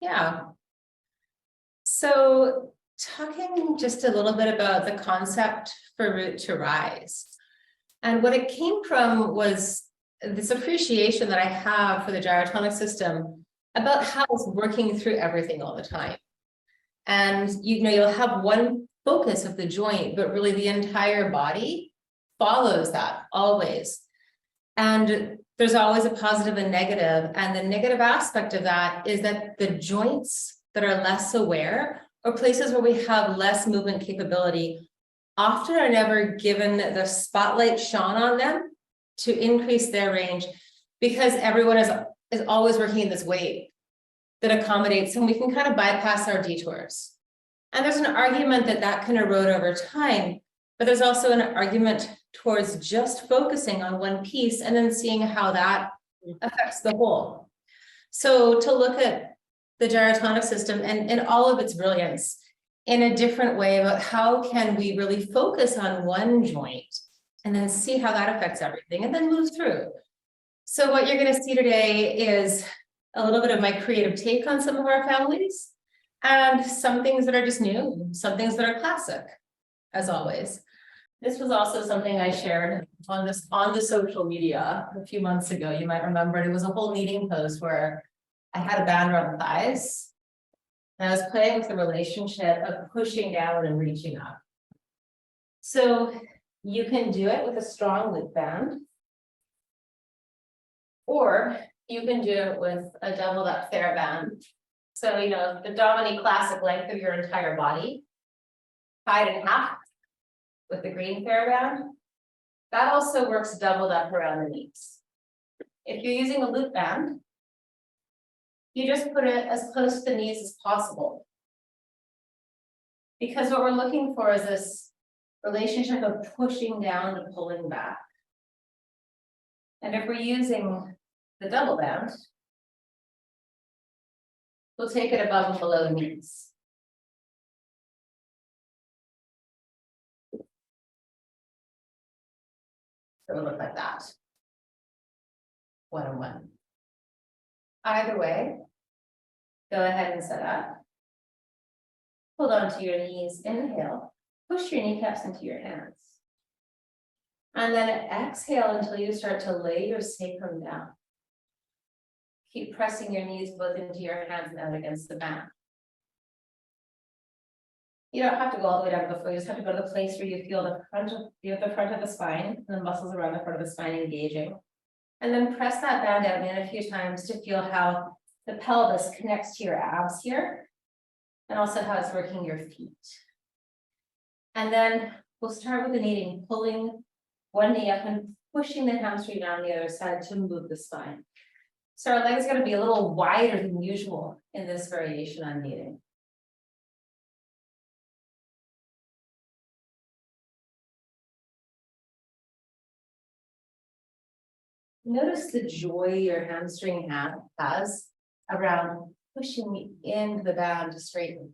Yeah. So talking just a little bit about the concept for root to rise. And what it came from was this appreciation that I have for the gyrotonic system about how it's working through everything all the time. And you'll have one focus of the joint, but really the entire body follows that always. And there's always a positive and negative. And the negative aspect of that is that the joints that are less aware, or places where we have less movement capability, often are never given the spotlight shone on them to increase their range, because everyone is always working in this wave that accommodates, and we can kind of bypass our detours. And there's an argument that that can erode over time, but there's also an argument towards just focusing on one piece and then seeing how that affects the whole. So to look at the gyrotonic system and all of its brilliance in a different way about how can we really focus on one joint and then see how that affects everything and then move through. So what you're going to see today is a little bit of my creative take on some of our families, and some things that are just new, some things that are classic, as always. This was also something I shared on the social media a few months ago. You might remember it was a whole Kneading post where I had a band around the thighs, and I was playing with the relationship of pushing down and reaching up. So you can do it with a strong loop band, or you can do it with a doubled up theraband. So, the Dominique classic length of your entire body, tied in half with the green theraband. That also works doubled up around the knees. If you're using a loop band, you just put it as close to the knees as possible. Because what we're looking for is this relationship of pushing down and pulling back. And if we're using the double band, we'll take it above and below the knees. So it'll look like that. One on one. Either way, go ahead and set up. Hold on to your knees, inhale, push your kneecaps into your hands. And then exhale until you start to lay your sacrum down. Keep pressing your knees both into your hands and out against the mat. You don't have to go all the way down to the floor. You just have to go to the place where you feel the front of the spine and the muscles around the front of the spine engaging. And then press that band out in a few times to feel how the pelvis connects to your abs here, and also how it's working your feet. And then we'll start with the kneading, pulling one knee up and pushing the hamstring down the other side to move the spine. So our leg is going to be a little wider than usual in this variation on kneading. Notice the joy your hamstring has around pushing into the band to straighten.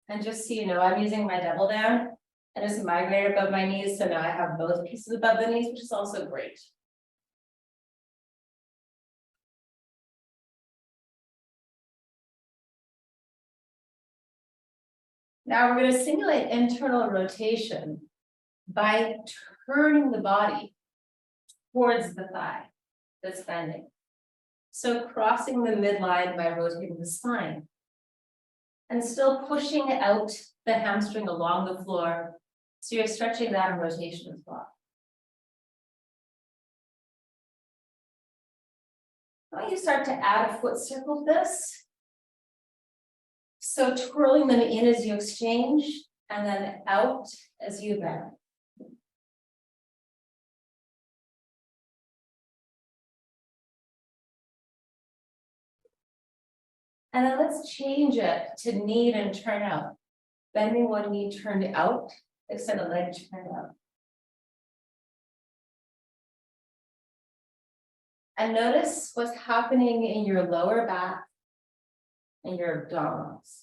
And just so you know, I'm using my double band and it's migrated above my knees. So now I have both pieces above the knees, which is also great. Now we're going to simulate internal rotation by turning the body towards the thigh that's bending. So crossing the midline by rotating the spine. And still pushing out the hamstring along the floor. So you're stretching that in rotation as well. Now you start to add a foot circle to this. So twirling them in as you exchange, and then out as you bend. And then let's change it to knead and turn out. Bending one knee turned out, extend the leg turned out. And notice what's happening in your lower back and your abdominals.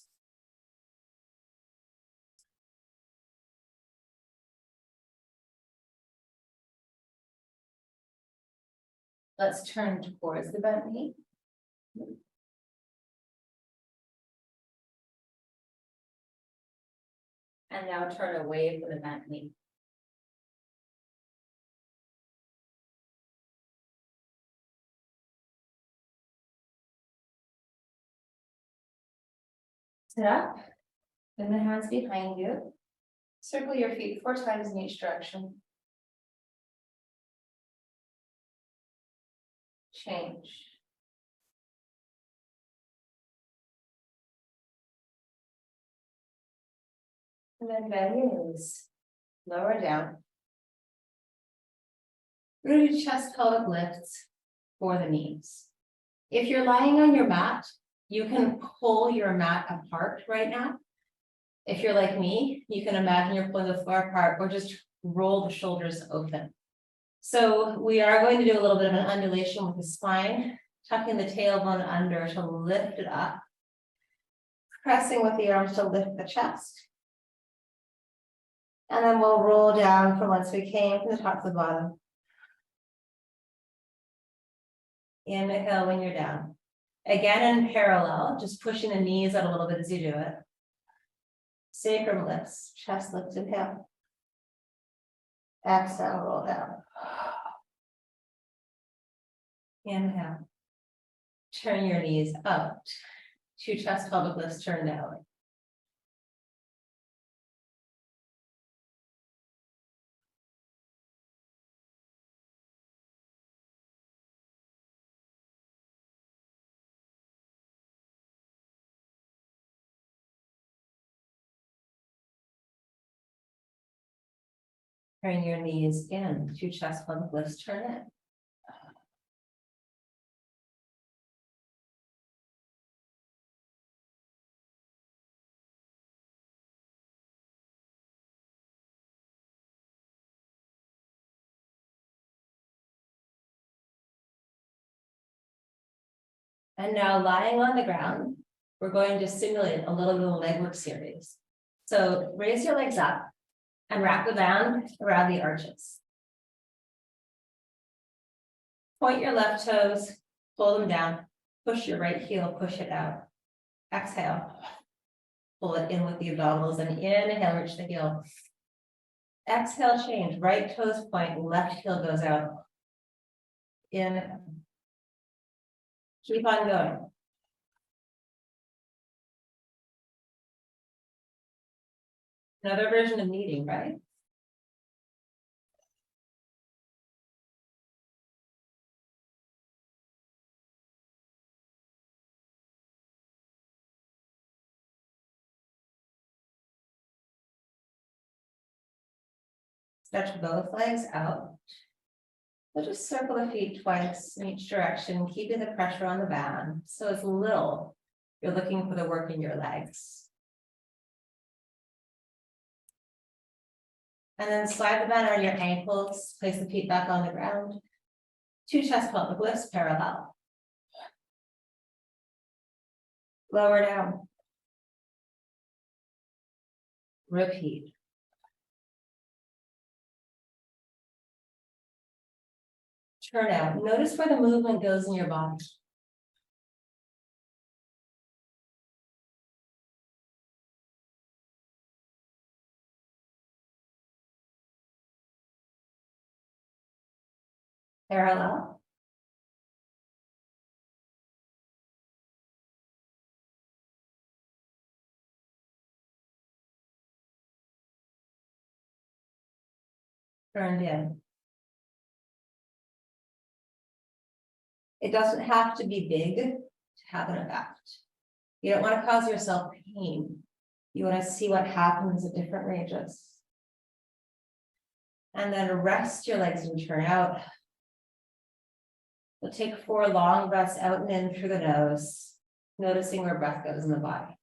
Let's turn towards the bent knee. And now turn away from the bent knee. Sit up, bend the hands behind you. Circle your feet 4 times in each direction. Change. And then bend your knees, lower down. We're going to do chest pelvic lifts for the knees. If you're lying on your mat, you can pull your mat apart right now. If you're like me, you can imagine you're pulling the floor apart or just roll the shoulders open. So we are going to do a little bit of an undulation with the spine, tucking the tailbone under to lift it up, pressing with the arms to lift the chest. And then we'll roll down from whence we came, from the top to the bottom. Inhale when you're down. Again in parallel, just pushing the knees out a little bit as you do it. Sacrum lifts, chest lifts, inhale. Exhale, roll down. Inhale. Turn your knees out. 2 chest pelvic lifts, turn down. Turn your knees in, 2 chest pelvic lifts, turn it. And now lying on the ground, we're going to simulate a little bit of leg work series. So raise your legs up and wrap the band around the arches. Point your left toes, pull them down, push your right heel, push it out. Exhale, pull it in with the abdominals and inhale, reach the heel. Exhale, change, right toes point, left heel goes out. Inhale. Keep on going. Another version of kneading, right? Stretch both legs out. We'll just circle the feet twice in each direction, keeping the pressure on the band. So it's little. You're looking for the work in your legs. And then slide the band on your ankles, place the feet back on the ground. 2 chest pelvic lifts parallel. Lower down. Repeat. Turn out. Notice where the movement goes in your body. Parallel. Turned in. It doesn't have to be big to have an effect. You don't want to cause yourself pain. You want to see what happens at different ranges. And then rest your legs and turn out. We'll take 4 long breaths out and in through the nose, noticing where breath goes in the body.